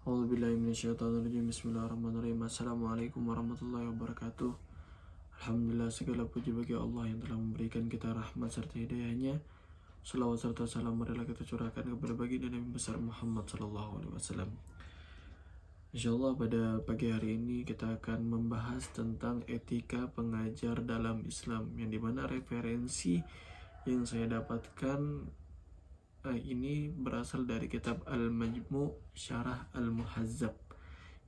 A'udzubillahiminasyaitonirrajim. Bismillahirrahmanirrahim. Assalamualaikum warahmatullahi wabarakatuh. Alhamdulillah, segala puji bagi Allah yang telah memberikan kita rahmat serta hidayahnya. Salawat serta salam marilah kita curahkan kepada baginda Nabi besar Muhammad sallallahu alaihi wasallam. Insyaallah pada pagi hari ini kita akan membahas tentang etika pengajar dalam Islam, yang dimana referensi yang saya dapatkan ini berasal dari kitab Al-Majmu' Syarah Al-Muhazzab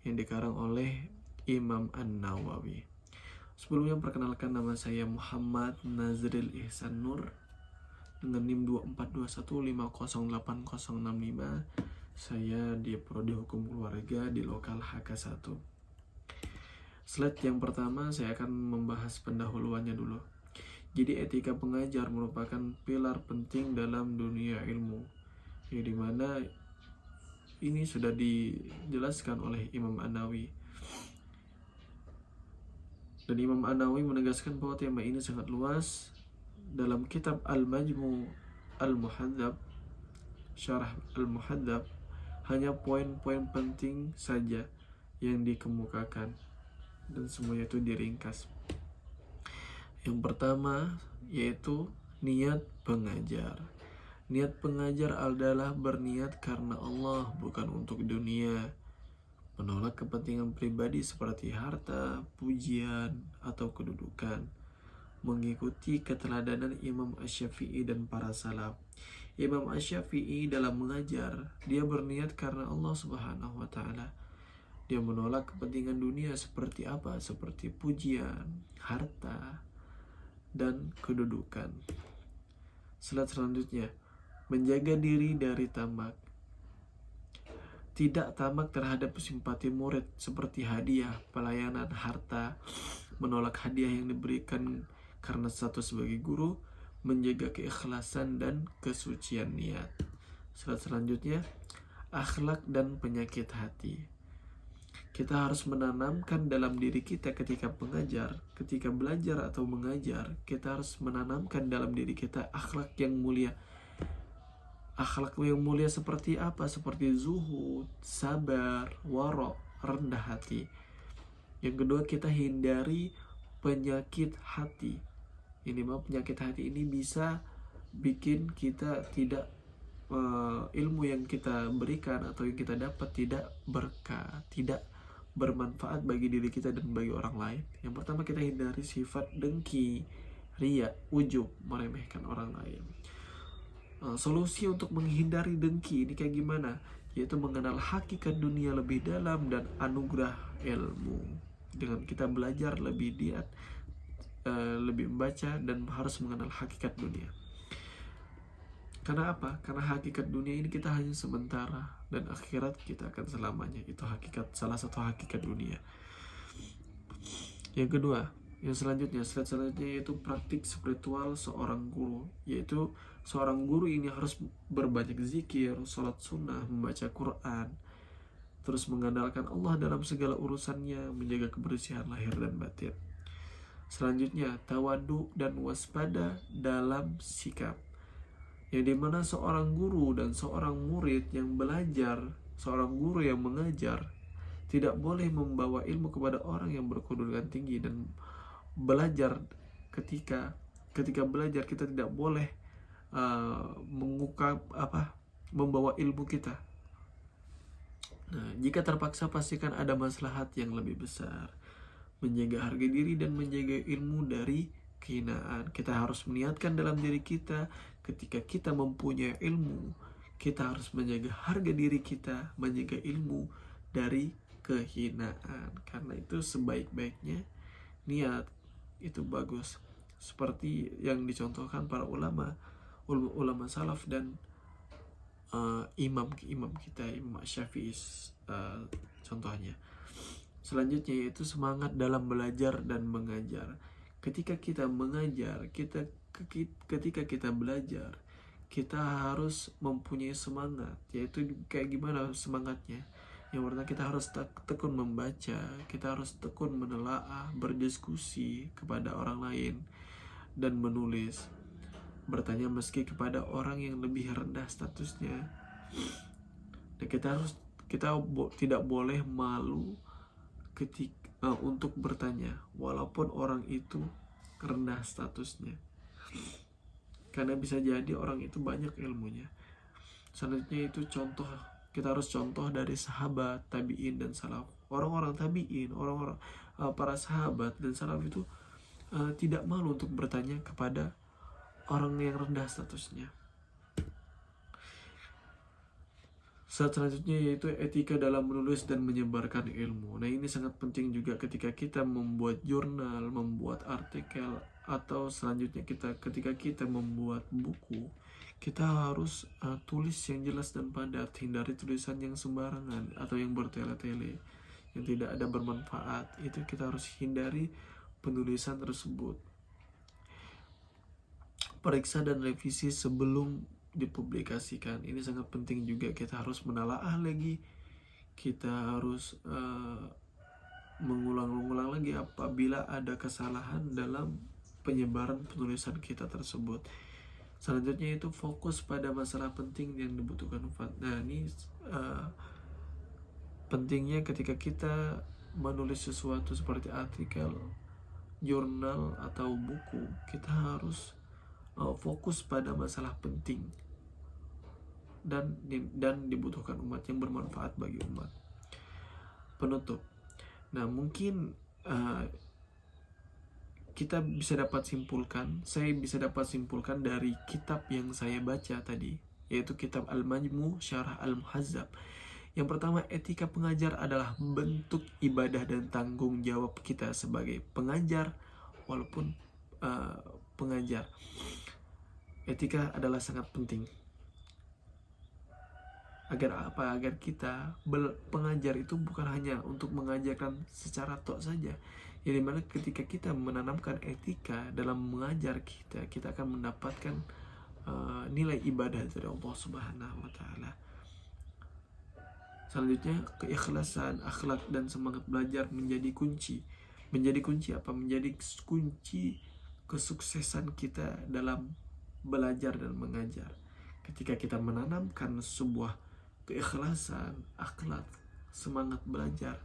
yang dikarang oleh Imam An-Nawawi. Sebelumnya perkenalkan, nama saya Muhammad Nazril Ihsan Nur dengan NIM 2421508065. Saya di Prodi Hukum Keluarga di lokal HK1. Slide yang pertama saya akan membahas pendahuluannya dulu. Jadi etika pengajar merupakan pilar penting dalam dunia ilmu, yang dimana ini sudah dijelaskan oleh Imam An-Nawawi. Dan Imam An-Nawawi menegaskan bahwa tema ini sangat luas. Dalam kitab Al-Majmu' Al-Muhadzab, Syarah Al-Muhadzab, hanya poin-poin penting saja yang dikemukakan dan semuanya itu diringkas. Yang pertama yaitu niat pengajar. Niat pengajar adalah berniat karena Allah, bukan untuk dunia. Menolak kepentingan pribadi seperti harta, pujian, atau kedudukan. Mengikuti keteladanan Imam Asy-Syafi'i dan para salaf. Imam Asy-Syafi'i dalam mengajar, dia berniat karena Allah Subhanahu wa taala. Dia menolak kepentingan dunia seperti apa? Seperti pujian, harta, dan kedudukan. Slide selanjutnya, menjaga diri dari tamak. Tidak tamak terhadap simpati murid seperti hadiah, pelayanan, harta. Menolak hadiah yang diberikan karena status sebagai guru. Menjaga keikhlasan dan kesucian niat. Slide selanjutnya, akhlak dan penyakit hati. Kita harus menanamkan dalam diri kita ketika pengajar, ketika belajar atau mengajar, kita harus menanamkan dalam diri kita akhlak yang mulia. Akhlak yang mulia seperti apa? Seperti zuhud, sabar, wara', rendah hati. Yang kedua, kita hindari penyakit hati. Ini penyakit hati ini bisa bikin kita tidak ilmu yang kita berikan atau yang kita dapat tidak berkah, tidak bermanfaat bagi diri kita dan bagi orang lain. Yang pertama, kita hindari sifat dengki, riya, ujub, meremehkan orang lain. Solusi untuk menghindari dengki ini kayak gimana? Yaitu mengenal hakikat dunia lebih dalam dan anugerah ilmu. Dengan kita belajar lebih giat, lebih membaca, dan harus mengenal hakikat dunia. Karena apa? Karena hakikat dunia ini kita hanya sementara, dan akhirat kita akan selamanya. Itu hakikat, salah satu hakikat dunia. Yang kedua, yang selanjutnya, slide selanjutnya, yaitu praktik spiritual seorang guru. Yaitu seorang guru ini harus berbanyak zikir, sholat sunnah, membaca Quran, terus mengandalkan Allah dalam segala urusannya, menjaga kebersihan lahir dan batin. Selanjutnya, tawadu dan waspada dalam sikap. Yang dimana seorang guru dan seorang murid yang belajar, seorang guru yang mengajar, tidak boleh membawa ilmu kepada orang yang berkedudukan tinggi. Dan belajar, ketika belajar kita tidak boleh membawa ilmu kita. Nah, jika terpaksa pastikan ada maslahat yang lebih besar. Menjaga harga diri dan menjaga ilmu dari kehinaan. Kita harus meniatkan dalam diri kita, ketika kita mempunyai ilmu, kita harus menjaga harga diri kita, menjaga ilmu dari kehinaan. Karena itu sebaik-baiknya niat itu bagus, seperti yang dicontohkan para ulama salaf dan imam kita, Imam Syafi'i contohnya. Selanjutnya yaitu semangat dalam belajar dan mengajar. Ketika kita mengajar, ketika kita belajar, kita harus mempunyai semangat. Yaitu kayak gimana semangatnya? Yang pertama, kita harus tekun membaca, kita harus tekun menelaah, berdiskusi kepada orang lain, dan menulis. Bertanya meski kepada orang yang lebih rendah statusnya. Dan kita harus Kita tidak boleh malu untuk bertanya, walaupun orang itu rendah statusnya, karena bisa jadi orang itu banyak ilmunya. Selanjutnya itu contoh, kita harus contoh dari sahabat, tabi'in dan salaf. Orang-orang tabi'in, orang-orang para sahabat dan salaf itu tidak malu untuk bertanya kepada orang yang rendah statusnya. Selanjutnya yaitu etika dalam menulis dan menyebarkan ilmu. Nah, ini sangat penting juga ketika kita membuat jurnal, membuat artikel, atau selanjutnya ketika kita membuat buku, kita harus tulis yang jelas dan padat, hindari tulisan yang sembarangan atau yang bertele-tele, yang tidak ada bermanfaat. Itu kita harus hindari penulisan tersebut. Periksa dan revisi sebelum dipublikasikan. Ini sangat penting juga, kita harus menelaah lagi, kita harus mengulang-ulang lagi apabila ada kesalahan dalam penyebaran penulisan kita tersebut. Selanjutnya itu fokus pada masalah penting yang dibutuhkan umat. Nah, ini pentingnya ketika kita menulis sesuatu seperti artikel, jurnal, atau buku, kita harus fokus pada masalah penting dan dibutuhkan umat, yang bermanfaat bagi umat. Penutup. Nah, mungkin saya bisa dapat simpulkan dari kitab yang saya baca tadi, yaitu kitab Al-Majmu' Syarah Al-Muhazzab. Yang pertama, etika pengajar adalah bentuk ibadah dan tanggung jawab kita sebagai pengajar, walaupun pengajar. Etika adalah sangat penting. Agar apa? Agar kita pengajar itu bukan hanya untuk mengajarkan secara tok saja. Yang dimana ketika kita menanamkan etika dalam mengajar kita akan mendapatkan nilai ibadah dari Allah Subhanahu wa Ta'ala. Selanjutnya, keikhlasan, akhlak, dan semangat belajar menjadi kunci. Menjadi kunci apa? Menjadi kunci kesuksesan kita dalam belajar dan mengajar. Ketika kita menanamkan sebuah keikhlasan, akhlak, semangat belajar,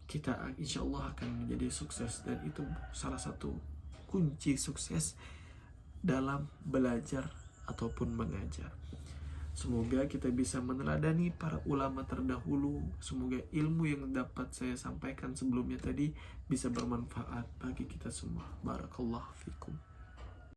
kita insya Allah akan menjadi sukses. Dan itu salah satu kunci sukses dalam belajar ataupun mengajar. Semoga kita bisa meneladani para ulama terdahulu. Semoga ilmu yang dapat saya sampaikan sebelumnya tadi bisa bermanfaat bagi kita semua. Barakallahu fikum.